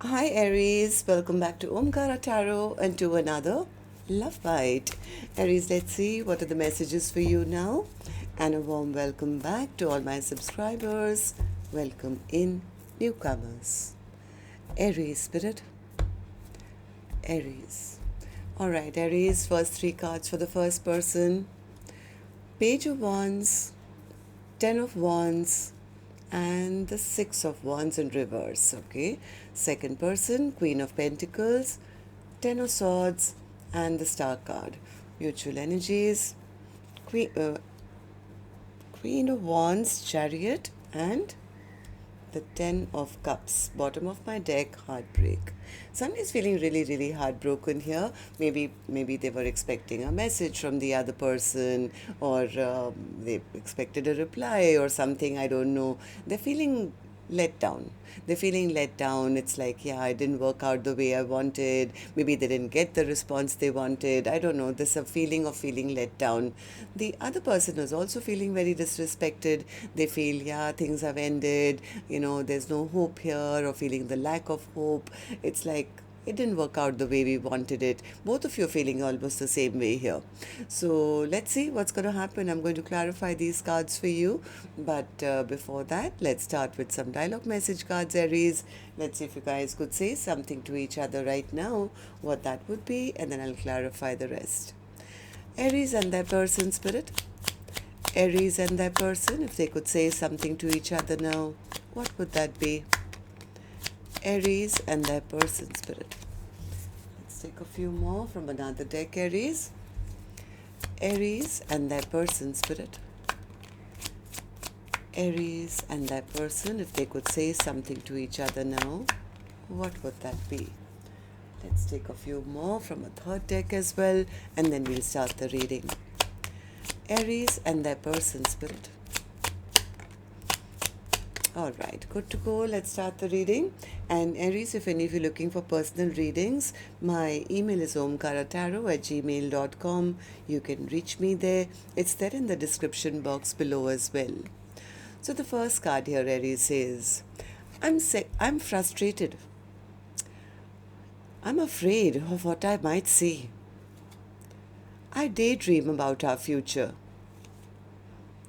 Hi Aries, welcome back to Omkaratarot and to another Love Bite. Aries, let's see what are the messages for you now. And a warm welcome back to all my subscribers. Welcome in newcomers. Aries Spirit, Aries. Alright, Aries, first three cards for the first person. Page of Wands, Ten of Wands, and the Six of Wands in reverse. Okay, second person, Queen of Pentacles, Ten of Swords, and the Star card. Mutual energies, Queen of Wands, Chariot, and the Ten of Cups, bottom of my deck, heartbreak. Somebody's feeling really heartbroken here. Maybe they were expecting a message from the other person, or they expected a reply or something. I don't know. They're feeling let down. They're feeling let down. It's like, yeah, I didn't work out the way I wanted. Maybe they didn't get the response they wanted. I don't know. There's a feeling of feeling let down. The other person is also feeling very disrespected. They feel, yeah, things have ended. There's no hope here, or feeling the lack of hope. It's like, it didn't work out the way we wanted it. Both of you are feeling almost the same way here. So let's see what's going to happen. I'm going to clarify these cards for you. But before that, let's start with some dialogue message cards, Aries. Let's see if you guys could say something to each other right now, what that would be, and then I'll clarify the rest. Aries and their person, Spirit. Aries and their person, if they could say something to each other now, what would that be? Aries and their person, Spirit. Let's take a few more from another deck, Aries. Aries and their person, Spirit. Aries and their person, if they could say something to each other now, what would that be? Let's take a few more from a third deck as well, and then we'll start the reading. Aries and their person, Spirit. All right, good to go. Let's start the reading. And Aries, if any of you are looking for personal readings, my email is omkaratarot@gmail.com. You can reach me there. It's there in the description box below as well. So the first card here, Aries, says, I'm frustrated. I'm afraid of what I might see. I daydream about our future.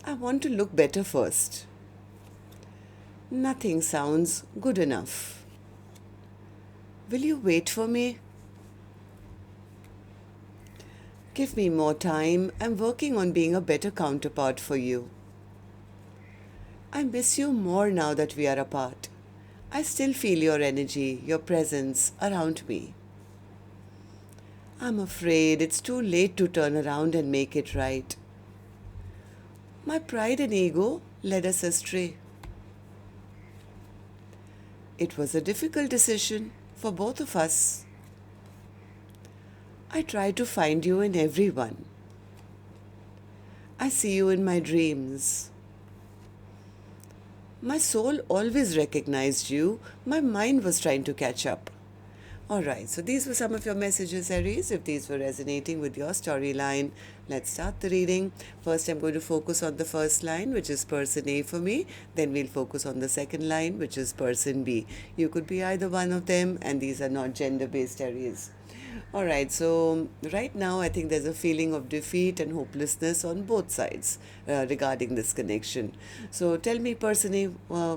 I want to look better first. Nothing sounds good enough. Will you wait for me? Give me more time. I'm working on being a better counterpart for you. I miss you more now that we are apart. I still feel your energy, your presence around me. I'm afraid it's too late to turn around and make it right. My pride and ego led us astray. It was a difficult decision for both of us. I try to find you in everyone. I see you in my dreams. My soul always recognized you. My mind was trying to catch up. Alright, so these were some of your messages, Aries. If these were resonating with your storyline, let's start the reading. First, I'm going to focus on the first line, which is person A for me. Then we'll focus on the second line, which is person B. You could be either one of them, and these are not gender-based, Aries. Alright, so right now I think there's a feeling of defeat and hopelessness on both sides regarding this connection. So tell me, person A,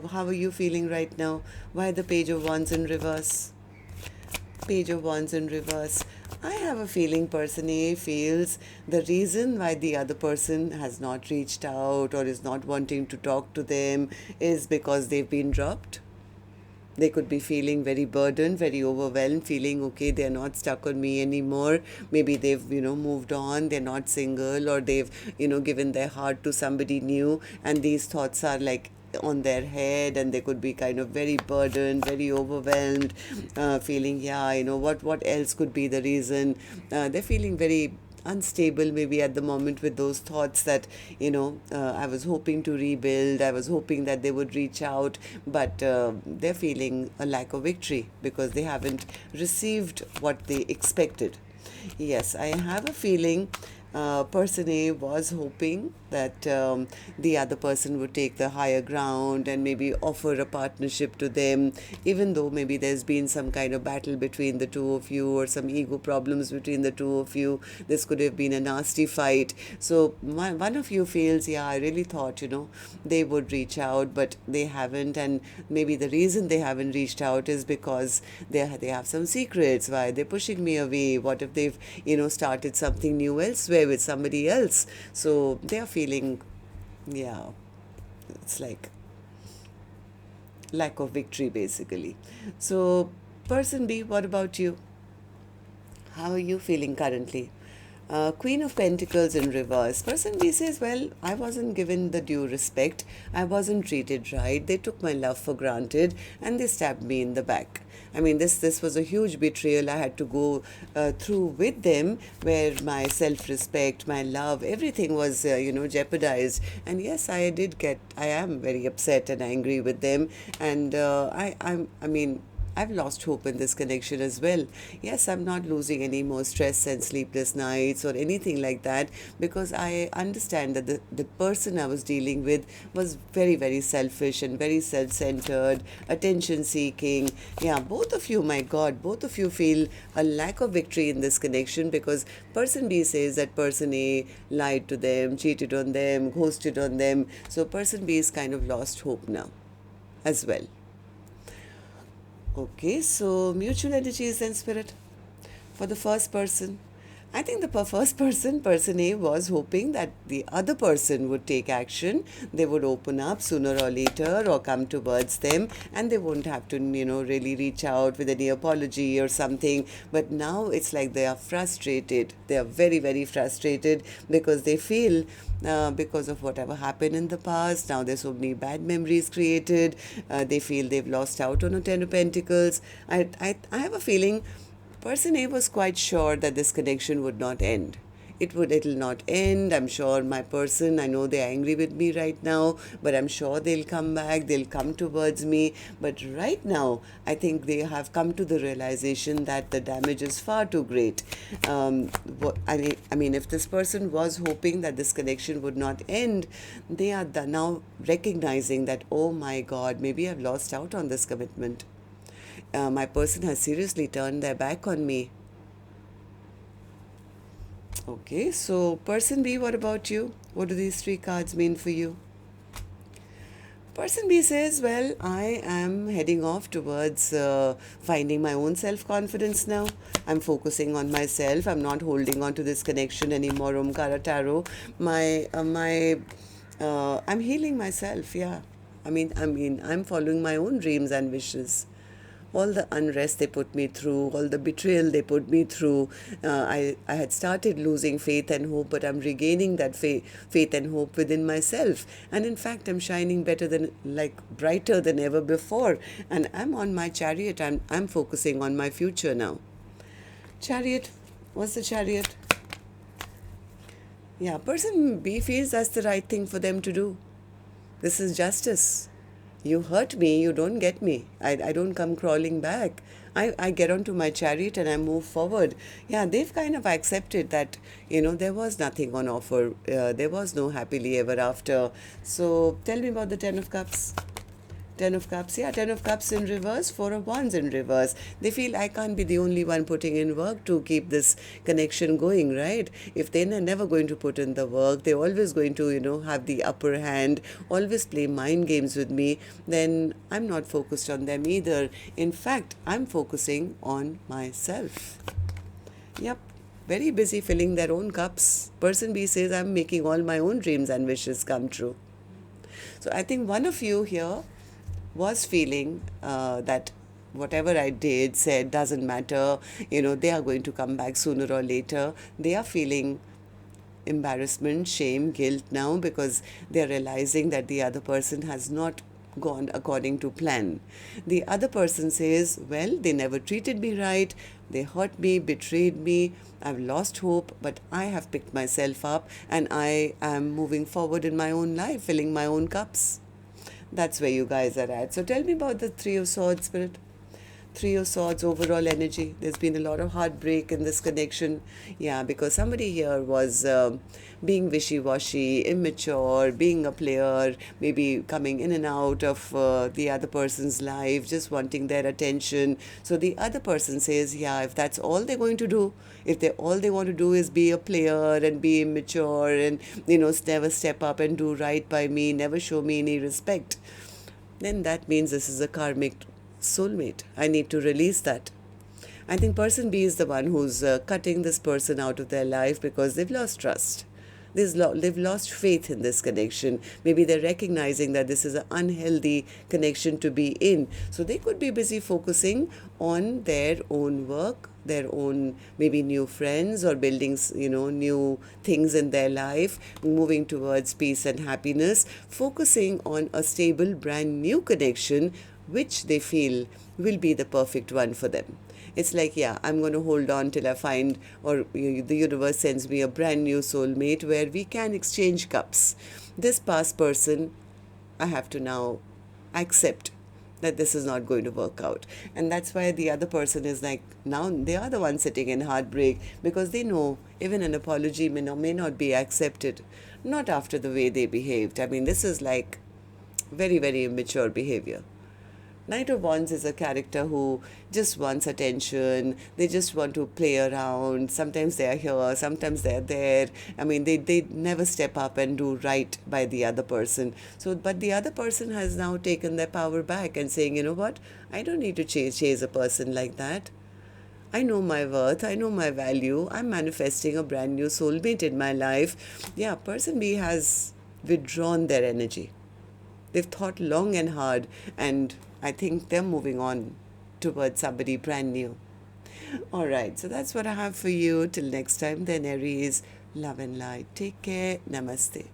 how are you feeling right now? Why the Page of Wands in reverse? Page of Wands in reverse. I have a feeling person A feels the reason why the other person has not reached out or is not wanting to talk to them is because they've been dropped. They could be feeling very burdened, very overwhelmed, feeling, okay, they're not stuck on me anymore. Maybe they've, moved on, they're not single, or they've, given their heart to somebody new, and these thoughts are like on their head, and they could be kind of very burdened, very overwhelmed, feeling, yeah, what else could be the reason. They're feeling very unstable maybe at the moment with those thoughts that I was hoping to rebuild, I was hoping that they would reach out, but they're feeling a lack of victory because they haven't received what they expected. Yes, I have a feeling Person A was hoping that the other person would take the higher ground and maybe offer a partnership to them, even though maybe there's been some kind of battle between the two of you or some ego problems between the two of you. This could have been a nasty fight. So one of you feels, yeah, I really thought, they would reach out, but they haven't. And maybe the reason they haven't reached out is because they have some secrets. Why they're pushing me away? What if they've, started something new elsewhere with somebody else? So they are feeling, yeah, it's like lack of victory basically. So person B, what about you? How are you feeling currently? Queen of Pentacles in reverse. Person B says, well, I wasn't given the due respect. I wasn't treated right. They took my love for granted and they stabbed me in the back. I mean, this was a huge betrayal I had to go through with them, where my self-respect, my love, everything was, jeopardized. And yes, I am very upset and angry with them. And I mean, I've lost hope in this connection as well. Yes, I'm not losing any more stress and sleepless nights or anything like that, because I understand that the person I was dealing with was very, very selfish and very self-centered, attention-seeking. Yeah, both of you, my God, both of you feel a lack of victory in this connection, because person B says that person A lied to them, cheated on them, ghosted on them. So person B is kind of lost hope now as well. Okay, so mutual energies and spirit. For the first person, I think the first person, person A, was hoping that the other person would take action. They would open up sooner or later or come towards them, and they won't have to, really reach out with any apology or something. But now it's like they are frustrated. They are very, very frustrated because they feel because of whatever happened in the past. Now there's so many bad memories created. They feel they've lost out on a Ten of Pentacles. I have a feeling person A was quite sure that this connection would not end. It'll not end. I'm sure my person, I know they're angry with me right now, but I'm sure they'll come back, they'll come towards me. But right now, I think they have come to the realization that the damage is far too great. I mean, if this person was hoping that this connection would not end, they are now recognizing that, oh my God, maybe I've lost out on this commitment. My person has seriously turned their back on me. Okay, so person B, what about you? What do these three cards mean for you? Person B says, well, I am heading off towards finding my own self-confidence now. I'm focusing on myself. I'm not holding on to this connection anymore, Omkaratarot. I'm healing myself, yeah. I mean, I'm following my own dreams and wishes. All the unrest they put me through, all the betrayal they put me through. I had started losing faith and hope, but I'm regaining that faith and hope within myself. And in fact, I'm shining brighter than ever before. And I'm on my chariot. I'm focusing on my future now. Chariot. What's the chariot? Yeah, person B feels that's the right thing for them to do. This is justice. You hurt me, you don't get me. I don't come crawling back. I get onto my chariot and I move forward. Yeah, they've kind of accepted that, there was nothing on offer. There was no happily ever after. So tell me about the Ten of Cups. Ten of Cups, yeah, Ten of Cups in reverse, Four of Wands in reverse. They feel I can't be the only one putting in work to keep this connection going, right? If they're never going to put in the work, they're always going to, have the upper hand, always play mind games with me, then I'm not focused on them either. In fact, I'm focusing on myself. Yep. Very busy filling their own cups. Person B says, I'm making all my own dreams and wishes come true. So I think one of you here was feeling that whatever I did, said, doesn't matter. They are going to come back sooner or later. They are feeling embarrassment, shame, guilt now, because they're realizing that the other person has not gone according to plan. The other person says, well, they never treated me right. They hurt me, betrayed me. I've lost hope, but I have picked myself up and I am moving forward in my own life, filling my own cups. That's where you guys are at. So tell me about the Three of Swords, Spirit. Three of Swords overall energy. There's been a lot of heartbreak in this connection. Yeah, because somebody here was being wishy-washy, immature, being a player, maybe coming in and out of the other person's life, just wanting their attention. So the other person says, yeah, if that's all they're going to do, if they all they want to do is be a player and be immature and, never step up and do right by me, never show me any respect, then that means this is a karmic soulmate. I need to release that. I think person B is the one who's cutting this person out of their life because they've lost trust. They've lost faith in this connection. Maybe they're recognizing that this is an unhealthy connection to be in. So they could be busy focusing on their own work, their own maybe new friends or building, new things in their life, moving towards peace and happiness, focusing on a stable, brand new connection which they feel will be the perfect one for them. It's like, yeah, I'm going to hold on till I find, or the universe sends me a brand new soulmate where we can exchange cups. This past person, I have to now accept that this is not going to work out. And that's why the other person is like, now they are the one sitting in heartbreak because they know even an apology may not be accepted. Not after the way they behaved. I mean, this is like very, very immature behavior. Knight of Wands is a character who just wants attention. They just want to play around. Sometimes they are here, sometimes they are there. I mean, they never step up and do right by the other person. So, but the other person has now taken their power back and saying, you know what, I don't need to chase a person like that. I know my worth, I know my value. I'm manifesting a brand new soulmate in my life. Yeah, person B has withdrawn their energy. They've thought long and hard, and I think they're moving on towards somebody brand new. All right, so that's what I have for you. Till next time, then, Aries, love and light. Take care. Namaste.